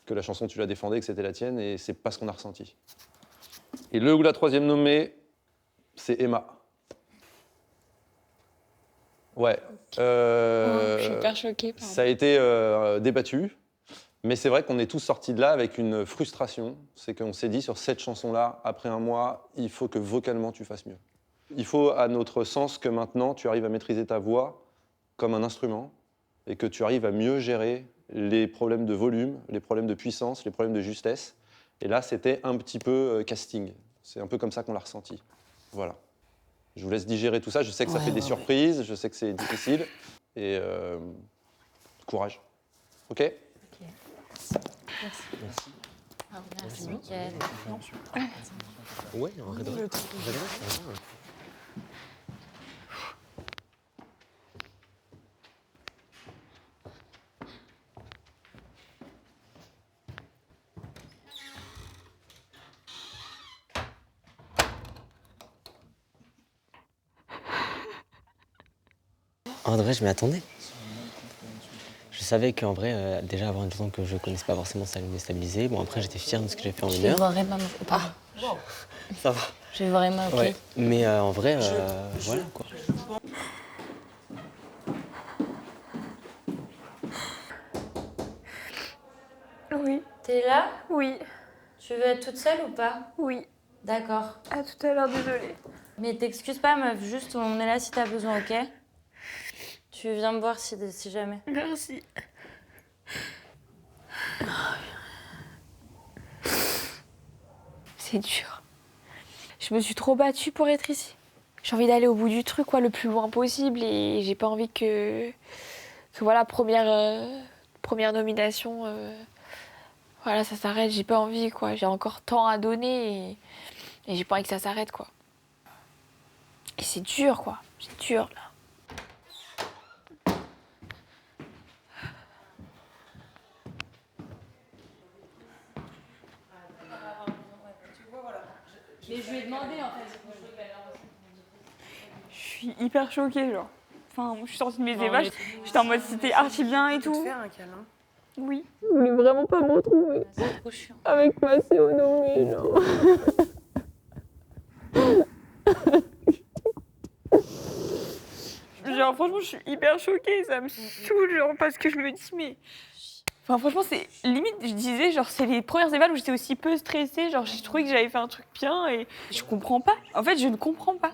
S21: la chanson, tu la défendais, que c'était la tienne, et c'est pas ce qu'on a ressenti. Et le ou la troisième nommée, c'est Emma. Ouais.
S20: Je suis hyper choquée. Pardon.
S21: Ça a été débattu, mais c'est vrai qu'on est tous sortis de là avec une frustration. C'est qu'on s'est dit, sur cette chanson-là, après 1 mois, il faut que vocalement, tu fasses mieux. Il faut, à notre sens, que maintenant, tu arrives à maîtriser ta voix comme un instrument et que tu arrives à mieux gérer les problèmes de volume, les problèmes de puissance, les problèmes de justesse Et là, c'était un petit peu casting. C'est un peu comme ça qu'on l'a ressenti. Voilà. Je vous laisse digérer tout ça. Je sais que ça fait des surprises, je sais que c'est difficile. Et courage. OK?
S16: Merci. Merci, Mickaël.
S12: Ouais, en vrai, En vrai, je m'y attendais. Je savais qu'en vrai, déjà avoir une chanson que je connaissais pas forcément, ça allait me déstabiliser. Bon, après, j'étais fier de ce que j'ai fait en
S16: Je
S12: une
S16: vais
S12: heure.
S16: voir Emma.
S12: Ça va.
S16: Je vais voir Emma, ok.
S12: Ouais. Mais en vrai, voilà quoi.
S6: Oui.
S16: T'es là?
S6: Oui.
S16: Tu veux être toute seule ou pas?
S6: Oui.
S16: D'accord.
S6: À tout à l'heure, désolée.
S16: Mais t'excuses pas, meuf, juste on est là si t'as besoin, ok? Tu viens me voir si jamais.
S6: Merci. C'est dur. Je me suis trop battue pour être ici. J'ai envie d'aller au bout du truc, quoi, le plus loin possible, et j'ai pas envie que voilà, première nomination, voilà, ça s'arrête. J'ai pas envie, quoi. J'ai encore tant à donner, et j'ai pas envie que ça s'arrête, quoi. Et c'est dur, quoi. C'est dur, là.
S16: Mais je lui ai demandé en fait.
S6: Je suis hyper choquée, genre. Enfin, je suis sortie de mes évages, j'étais en mode c'était archi bien et tout.
S3: Je peux te faire un câlin?
S6: Oui. Je voulais vraiment pas me retrouver avec ma Céonomé, non. Genre, franchement, je suis hyper choquée, ça me saoule, genre, parce que je me dis, mais. Enfin, franchement, c'est limite, je disais, genre, c'est les premières évals où j'étais aussi peu stressée, genre, j'ai trouvé que j'avais fait un truc bien et je comprends pas. En fait, je ne comprends pas.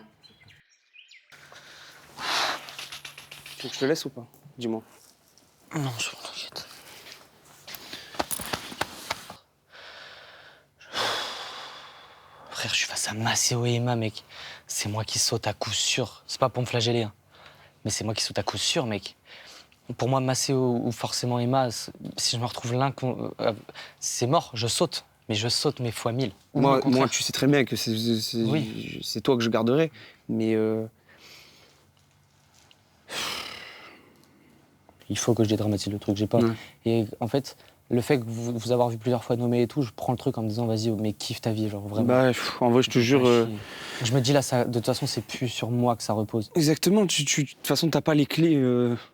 S9: Tu veux que je te laisse ou pas? Dis-moi.
S18: Non, je t'inquiète. Frère, je suis face à Maceo et Emma, mec. C'est moi qui saute à coup sûr. C'est pas pour me flageller, hein. Mais c'est moi qui saute à coup sûr, mec. Pour moi, Maceo ou forcément Emma, si je me retrouve l'un, c'est mort, je saute. Mais je saute mes fois 1000.
S9: Moi, tu sais très bien que c'est toi que je garderai. Mais
S18: il faut que je dédramatise le truc, j'ai pas.
S9: Ouais.
S18: Et en fait, le fait que vous avoir vu plusieurs fois nommé et tout, je prends le truc en me disant vas-y, mais kiffe ta vie, genre vraiment.
S9: Bah, en vrai, je te jure.
S18: Je me dis là, ça, de toute façon, c'est plus sur moi que ça repose.
S9: Exactement. De toute façon, t'as pas les clés.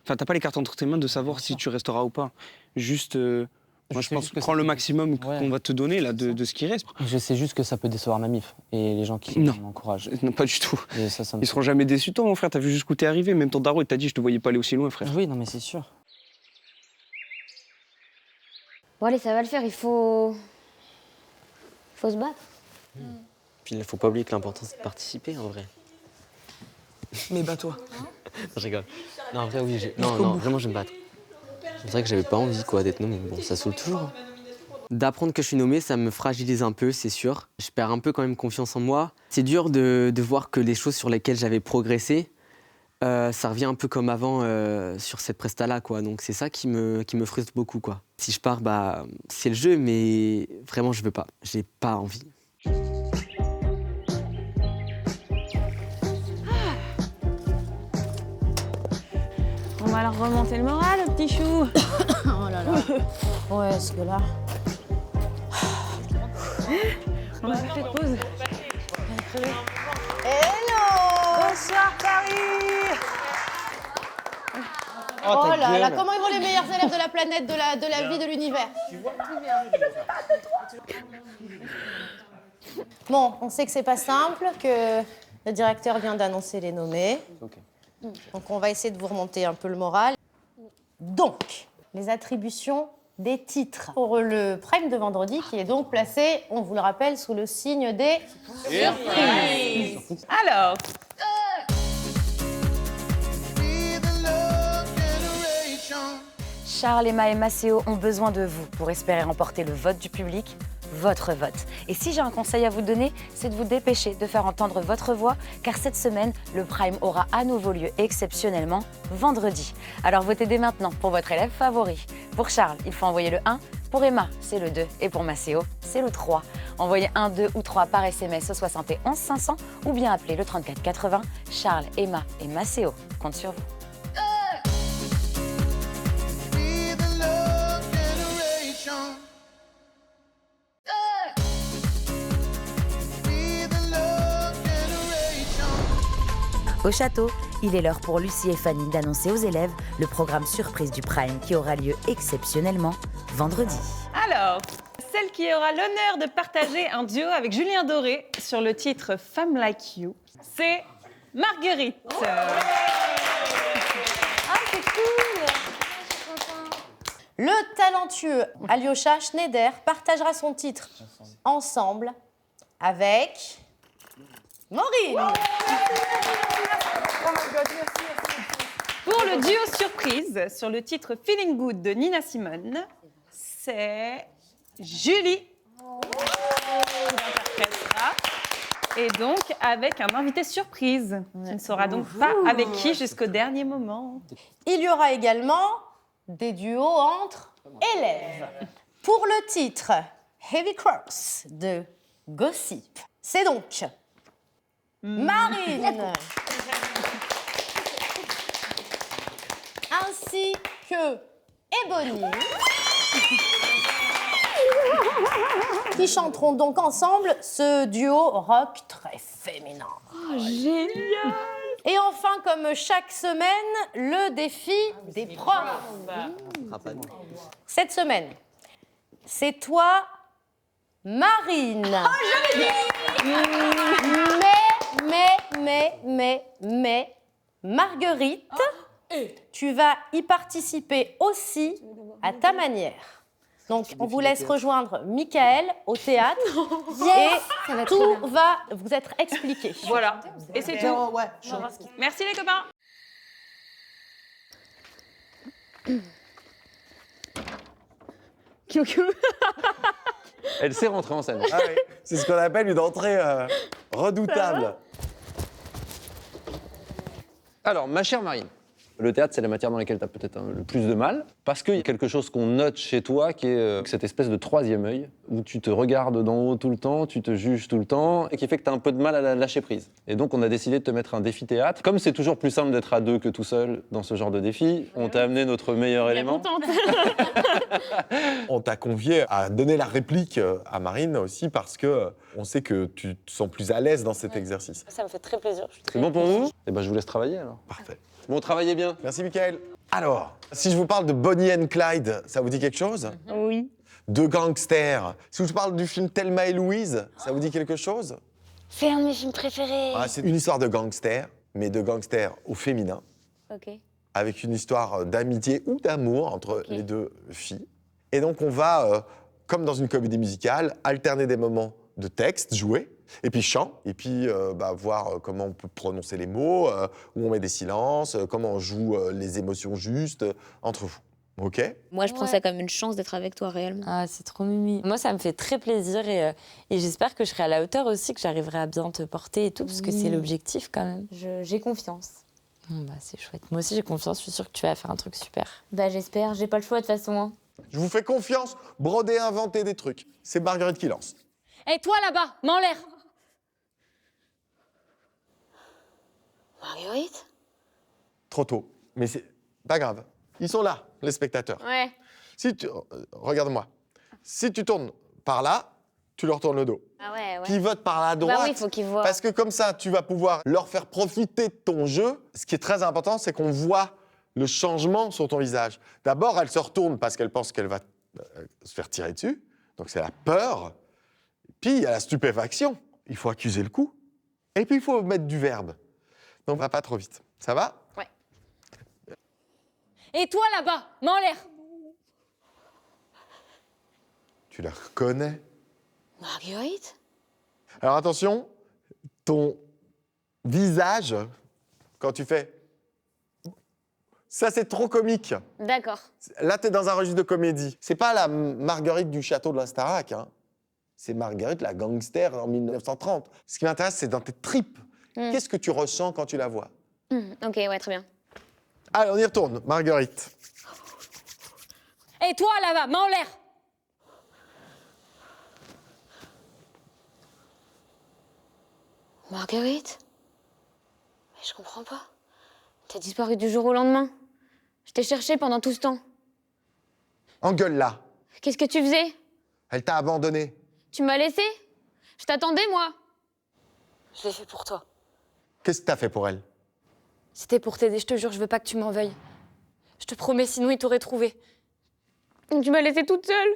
S9: Enfin, t'as pas les cartes entre tes mains de savoir si tu resteras ou pas. Juste. Moi, je pense que prends le maximum qu'on va te donner là de ce qui reste.
S18: Je sais juste que ça peut décevoir ma mif et les gens qui m'encouragent.
S9: Non, pas du tout.
S18: Et ça me...
S9: Ils seront jamais déçus, toi, mon frère. T'as vu jusqu'où t'es arrivé. Même ton daron, il t'a dit, je te voyais pas aller aussi loin, frère.
S18: Oui, non, mais c'est sûr.
S5: Bon allez, ça va le faire, il faut se battre.
S12: Puis il faut pas oublier que l'important c'est de participer en vrai.
S3: Mais bats-toi.
S12: Je rigole. Non, en vrai, oui. Non, vraiment, je vais me battre. C'est vrai que j'avais pas envie quoi d'être nommé, mais bon, ça saoule toujours. D'apprendre que je suis nommé, ça me fragilise un peu, c'est sûr. Je perds un peu quand même confiance en moi. C'est dur de voir que les choses sur lesquelles j'avais progressé, ça revient un peu comme avant sur cette presta-là, quoi. Donc c'est ça qui me frustre beaucoup, quoi. Si je pars, bah, c'est le jeu, mais vraiment, je veux pas. J'ai pas envie.
S13: On va leur remonter le moral, le petit chou.
S17: Oh là là. Ouais, parce que là.
S13: On a fait pause.
S7: Hello! Bonsoir Paris!
S17: Oh là là, comment ils vont les meilleurs élèves de la planète, de la vie, de l'univers? Bon, on sait que c'est pas simple, que le directeur vient d'annoncer les nommés. Donc on va essayer de vous remonter un peu le moral. Donc, les attributions des titres pour le prime de vendredi, qui est donc placé, on vous le rappelle, sous le signe des surprises.
S6: Alors,
S1: Charles, Emma et Maceo ont besoin de vous pour espérer remporter le vote du public. votre vote. Et si j'ai un conseil à vous donner, c'est de vous dépêcher de faire entendre votre voix, car cette semaine, le Prime aura à nouveau lieu exceptionnellement vendredi. Alors votez dès maintenant pour votre élève favori. Pour Charles, il faut envoyer le 1. Pour Emma, c'est le 2. Et pour Maceo, c'est le 3. Envoyez 1, 2 ou 3 par SMS au 71 500 ou bien appelez le 34 80. Charles, Emma et Maceo comptent sur vous. Au château, il est l'heure pour Lucie et Fanny d'annoncer aux élèves le programme surprise du Prime qui aura lieu exceptionnellement vendredi.
S2: Alors, celle qui aura l'honneur de partager un duo avec Julien Doré sur le titre Femme Like You, c'est Marguerite.
S22: Ah, c'est cool! Le talentueux Alyosha Schneider partagera son titre ensemble avec Maureen.
S2: Pour le duo surprise sur le titre Feeling Good de Nina Simone, c'est Julie qui l'interprétera. Et donc avec un invité surprise. Tu ne sauras donc pas avec qui jusqu'au dernier moment.
S22: Il y aura également des duos entre élèves. Pour le titre Heavy Cross de Gossip, c'est donc Marine ainsi que Ebony qui chanteront donc ensemble ce duo rock très féminin.
S2: Oh, génial!
S22: Et enfin, comme chaque semaine, le défi des profs. Cette semaine, c'est toi, Marine.
S2: Oh,
S22: Mais, Marguerite, tu vas y participer aussi à ta manière. Donc, on vous laisse rejoindre Michael au théâtre et tout va vous être expliqué.
S2: Voilà, et c'est tout. Merci les copains.
S21: Elle sait rentrer en scène.
S15: Ah oui, c'est ce qu'on appelle une entrée redoutable.
S21: Alors, ma chère Marine, le théâtre, c'est la matière dans laquelle tu as peut-être le plus de mal, parce qu'il y a quelque chose qu'on note chez toi qui est cette espèce de troisième œil, où tu te regardes d'en haut tout le temps, tu te juges tout le temps, et qui fait que tu as un peu de mal à lâcher prise. Et donc, on a décidé de te mettre un défi théâtre. Comme c'est toujours plus simple d'être à deux que tout seul dans ce genre de défi, on t'a amené notre meilleur élément.
S15: On t'a convié à donner la réplique à Marine aussi parce que on sait que tu te sens plus à l'aise dans cet exercice.
S20: Ça me fait très plaisir.
S21: C'est bon pour vous? Eh ben, je vous laisse travailler alors.
S15: Parfait.
S21: Bon, travaillez bien.
S15: Merci, Michael. Alors, si je vous parle de Bonnie and Clyde, ça vous dit quelque chose?
S5: Oui.
S15: De gangsters. Si je vous parle du film Thelma et Louise, ça vous dit quelque chose?
S5: C'est un de mes films préférés.
S15: Ah, c'est une histoire de gangsters, mais de gangsters au féminin,
S5: Ok.
S15: avec une histoire d'amitié ou d'amour entre les deux filles. Et donc, on va, comme dans une comédie musicale, alterner des moments de texte, jouer, et puis chant, et puis voir comment on peut prononcer les mots, où on met des silences, comment on joue les émotions justes entre vous. OK?
S5: Moi, je prends ça comme une chance d'être avec toi réellement.
S16: Ah, c'est trop mimi. Moi, ça me fait très plaisir et j'espère que je serai à la hauteur aussi, que j'arriverai à bien te porter et tout, parce que c'est l'objectif quand même.
S5: J'ai confiance.
S16: Bon, bah, c'est chouette. Moi aussi, j'ai confiance, je suis sûre que tu vas faire un truc super.
S5: Bah, j'espère, j'ai pas le choix de toute façon. Hein.
S15: Je vous fais confiance, broder, inventer des trucs. C'est Marguerite qui lance.
S5: Et toi là-bas, main en l'air.
S20: Marguerite?
S15: Trop tôt, mais c'est pas grave. Ils sont là, les spectateurs.
S5: Ouais.
S15: Si tu... Regarde-moi. Si tu tournes par là, tu leur tournes le dos.
S5: Ah ouais, ouais.
S15: Qui votent par la droite.
S5: Bah oui, faut qu'ils voient.
S15: Parce que comme ça, tu vas pouvoir leur faire profiter de ton jeu. Ce qui est très important, c'est qu'on voit le changement sur ton visage. D'abord, elle se retourne parce qu'elle pense qu'elle va se faire tirer dessus. Donc c'est la peur. Puis il y a la stupéfaction. Il faut accuser le coup. Et puis il faut mettre du verbe. Donc va pas trop vite. Ça va?
S5: Ouais. Et toi là-bas, main en l'air.
S15: Tu la reconnais?
S20: Marguerite?
S15: Alors attention, ton visage, quand tu fais... Ça, c'est trop comique.
S5: D'accord.
S15: Là, tu es dans un registre de comédie. C'est pas la Marguerite du château de la Starac. Hein. c'est Marguerite la gangster en 1930. Ce qui m'intéresse, c'est dans tes tripes. Qu'est-ce que tu ressens quand tu la vois?
S5: Ok, ouais, très bien.
S15: Allez, on y retourne. Marguerite.
S16: Et toi, là-bas, main en l'air. Marguerite? Mais je comprends pas. T'as disparu du jour au lendemain. Je t'ai cherché pendant tout ce temps.
S15: Engueule-la.
S16: Qu'est-ce que tu faisais?
S15: Elle t'a abandonné.
S16: Tu m'as laissé? Je t'attendais, moi. Je l'ai fait pour toi.
S15: Qu'est-ce que t'as fait pour elle?
S16: C'était pour t'aider, je te jure, je veux pas que tu m'en veuilles. Je te promets, sinon il t'aurait trouvé. Tu m'as laissée toute seule.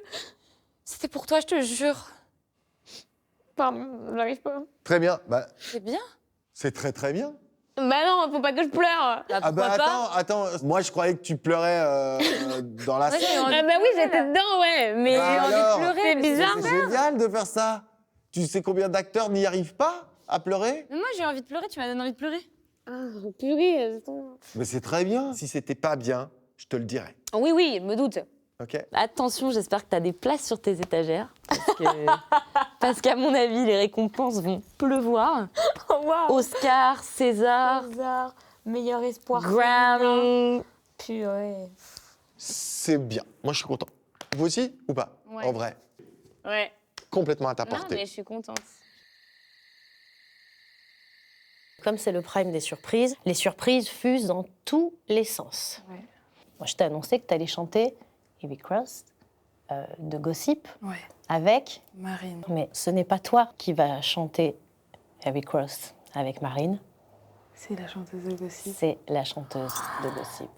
S16: C'était pour toi, je te jure. Pardon, j'arrive pas.
S15: Très bien. Bah,
S16: C'est bien.
S15: c'est très très bien.
S16: Bah non, faut pas que je pleure.
S15: Ah bah attends, moi je croyais que tu pleurais dans la scène.
S16: Ah bah oui, j'étais dedans, ouais. Mais
S15: Bah
S16: j'ai envie
S15: alors,
S16: de pleurer. C'est bizarre.
S15: C'est génial de faire ça. Tu sais combien d'acteurs n'y arrivent pas à pleurer?
S16: Mais moi, j'ai envie de pleurer, tu m'as donné envie de pleurer. Ah, purée.
S15: Mais c'est très bien. Si c'était pas bien, je te le dirais.
S16: Oui, oui, je me doute.
S15: Ok.
S16: Attention, j'espère que tu as des places sur tes étagères. Parce qu'à mon avis, les récompenses vont pleuvoir. Oscar, César, meilleur espoir, Grammy. Purée.
S15: C'est bien. Moi je suis content. Vous aussi ou pas?
S5: Ouais.
S15: En vrai.
S5: Ouais.
S15: Complètement à ta
S5: Non,
S15: portée.
S5: mais je suis contente.
S22: Comme c'est le prime des surprises, les surprises fusent dans tous les sens. Moi, je t'ai annoncé que tu allais chanter Heavy Cross de Gossip avec
S11: Marine.
S22: Mais ce n'est pas toi qui vas chanter Heavy Cross avec Marine.
S11: C'est la chanteuse de Gossip.
S22: C'est la chanteuse de Gossip.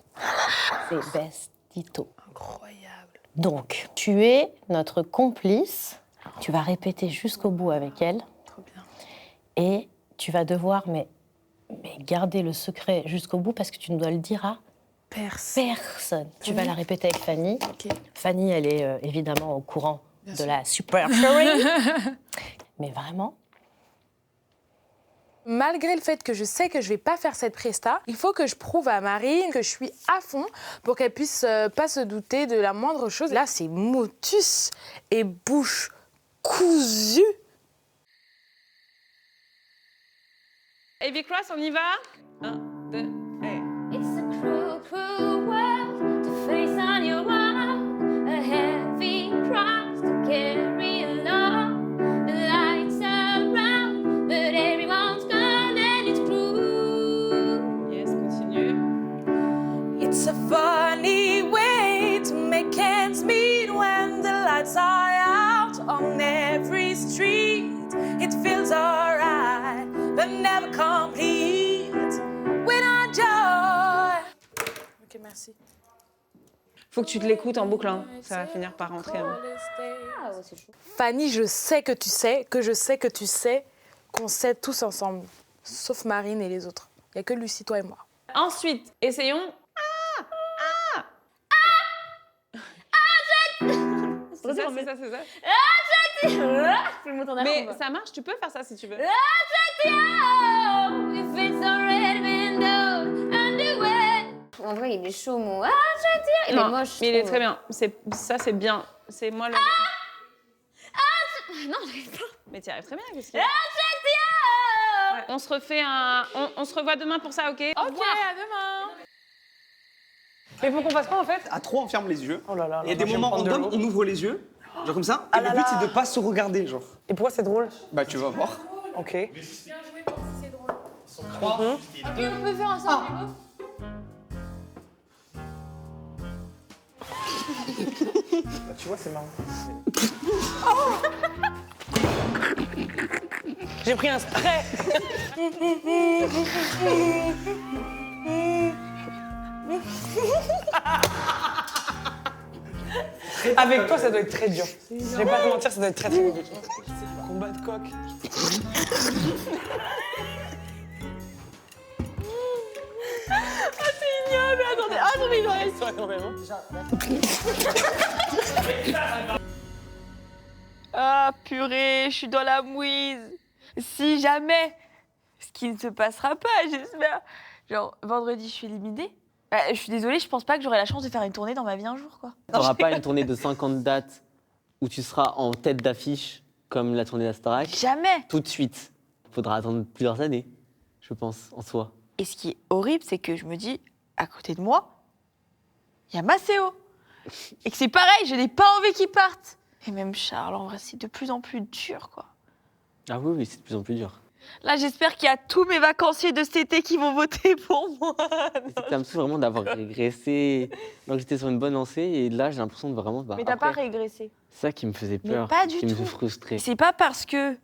S22: C'est Bess Ditto.
S11: Incroyable.
S22: Donc, tu es notre complice. Tu vas répéter jusqu'au bout avec elle.
S11: Trop bien.
S22: Et tu vas devoir mais garder le secret jusqu'au bout parce que tu ne dois le dire à personne. Tu vas la répéter avec Fanny. Fanny, elle est évidemment au courant de la Super Jury. Mais vraiment,
S11: Malgré le fait que je sais que je vais pas faire cette presta, il faut que je prouve à Marine que je suis à fond pour qu'elle puisse pas se douter de la moindre chose. Là, c'est motus et bouche cousue.
S2: Heavy Cross, on y va? 1, 2, et...
S5: It's a cruel, cruel world to face on your own. A heavy cross to carry along. The lights are round, but everyone's gone and it's cruel.
S2: Yes, continue.
S11: It's a funny way to make ends meet when the lights are out on every street. It feels alright, but never complete without joy. Ok, merci.
S2: Faut que tu te l'écoutes en boucle, hein. Ça va finir par rentrer. Hein.
S11: Fanny, je sais que tu sais, que je sais que tu sais, qu'on sait tous ensemble, sauf Marine et les autres. Il n'y a que Lucie, toi et moi.
S2: Ensuite, essayons. C'est ça, c'est ça, c'est ça. Mais ça marche, tu peux faire ça si tu veux.
S5: En vrai, il est chaud, mon. Il est
S2: Non,
S5: moche.
S2: mais il est
S5: je
S2: très
S5: trouve.
S2: bien. Ça, c'est bien. C'est moi le.
S5: Non, j'arrive pas.
S2: Mais tu y arrives très bien, qu'est-ce qu'il y a? Ouais. On se refait un. On se revoit demain pour ça, ok?
S11: Ok, à demain.
S9: Mais faut qu'on fasse quoi en fait? À trois, on ferme les yeux.
S3: Oh là là.
S9: Et il y a des moments random, on ouvre les yeux, genre comme ça. Et le but, c'est de pas se regarder, genre.
S3: Et pourquoi c'est drôle?
S9: Bah, tu vas voir.
S3: Ok.
S11: Bien joué, c'est drôle.
S9: 3.
S11: Ok, on peut faire ensemble.
S3: Bah, tu vois, c'est marrant. J'ai pris un spray. Avec toi, ça doit être très dur. Je vais pas te mentir, ça doit être très compliqué. Combat de coq.
S2: Ah, c'est ignoble! Attendez, je rigole!
S3: Toi, quand même.
S6: Ah, purée, je suis dans la mouise. Si jamais, ce qui ne se passera pas, j'espère. Genre, vendredi, je suis éliminée. Bah, je suis désolée, je pense pas que j'aurai la chance de faire une tournée dans ma vie un jour, quoi.
S12: T'auras pas une tournée de 50 dates où tu seras en tête d'affiche comme la tournée d'Astarac.
S6: Jamais.
S12: Tout de suite. Faudra attendre plusieurs années, je pense, en soi.
S6: Et ce qui est horrible, c'est que je me dis, à côté de moi, il y a Maceo. Et que c'est pareil, je n'ai pas envie qu'il parte. Et même Charles, en vrai, c'est de plus en plus dur, quoi.
S12: Ah oui, c'est de plus en plus dur.
S6: Là, j'espère qu'il y a tous mes vacanciers de cet été qui vont voter pour moi.
S12: Ça me saoule vraiment d'avoir régressé. Alors que j'étais sur une bonne lancée et là, j'ai l'impression de vraiment.
S6: Mais t'as pas régressé.
S12: C'est ça qui me faisait peur,
S6: Mais pas du
S12: qui me
S6: tout.
S12: faisait frustrer.
S6: C'est pas parce que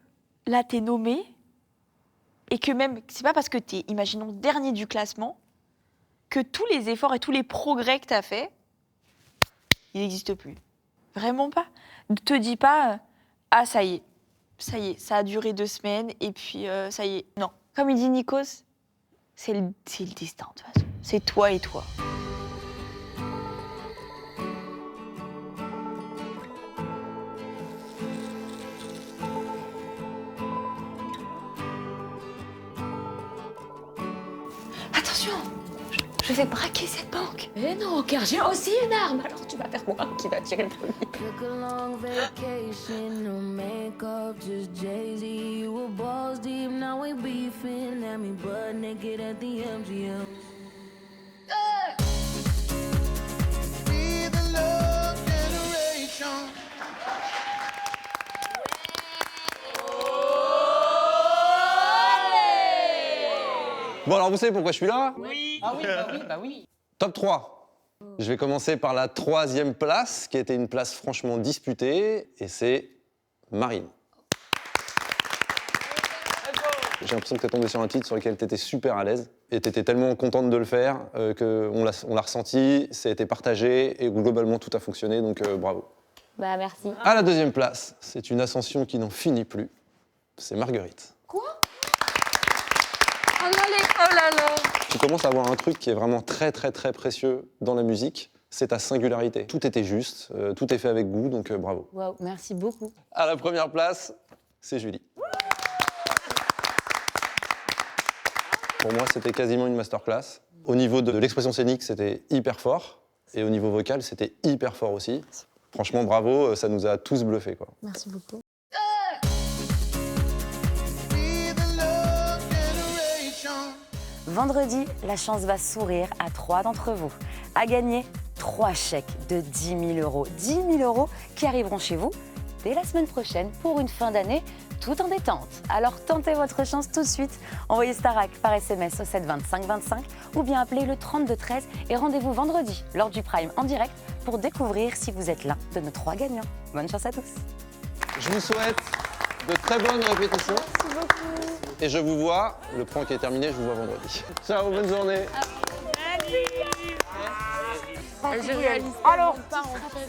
S6: là, t'es nommé et que même. C'est pas parce que t'es, imaginons, dernier du classement que tous les efforts et tous les progrès que t'as fait, ils n'existent plus. Vraiment pas. Ne te dis pas, ah, ça y est, ça a duré 2 semaines et puis ça y est. Non. Comme il dit Nikos, c'est le destin de toute façon. C'est toi et toi.
S16: Attention, je vais braquer cette banque. Mais non, car j'ai aussi une arme. Alors tu vas faire moi qui va tirer le premier.
S4: Took a long vacation, no makeup, just Jay-Z. You were balls deep, now we beefing. At me butt naked at the MGM.
S21: Bon, alors vous savez pourquoi je suis là?
S14: Oui. Ah oui, bah oui.
S21: Top 3. Je vais commencer par la 3e place, qui était une place franchement disputée, et c'est Marine. J'ai l'impression que tu es tombée sur un titre sur lequel tu étais super à l'aise, et tu étais tellement contente de le faire qu'on l'a ressenti, ça a été partagé, et globalement tout a fonctionné, donc bravo.
S5: Bah merci.
S21: À la 2e place, c'est une ascension qui n'en finit plus, c'est Marguerite.
S6: Oh là là.
S21: Tu commences à avoir un truc qui est vraiment très précieux dans la musique, c'est ta singularité. Tout était juste, tout est fait avec goût, donc bravo.
S16: Waouh, merci beaucoup.
S21: À la 1re place, c'est Julie. Pour moi, c'était quasiment une masterclass. Au niveau de l'expression scénique, c'était hyper fort. Et au niveau vocal, c'était hyper fort aussi. Franchement, bravo, ça nous a tous bluffés, quoi.
S16: Merci beaucoup.
S1: Vendredi, la chance va sourire à 3 d'entre vous. À gagner 3 chèques de 10 000 euros. 10 000 euros qui arriveront chez vous dès la semaine prochaine pour une fin d'année tout en détente. Alors tentez votre chance tout de suite. Envoyez Starac par SMS au 7 25 25 ou bien appelez le 32 13 et rendez-vous vendredi lors du Prime en direct pour découvrir si vous êtes l'un de nos 3 gagnants. Bonne chance à tous.
S21: Je vous souhaite de très bonnes répétitions.
S16: Merci beaucoup.
S21: Et je vous vois, le prank est terminé, je vous vois vendredi. Ciao, bonne journée.
S16: J'ai réalisé.
S6: Alors,
S16: pas en fait.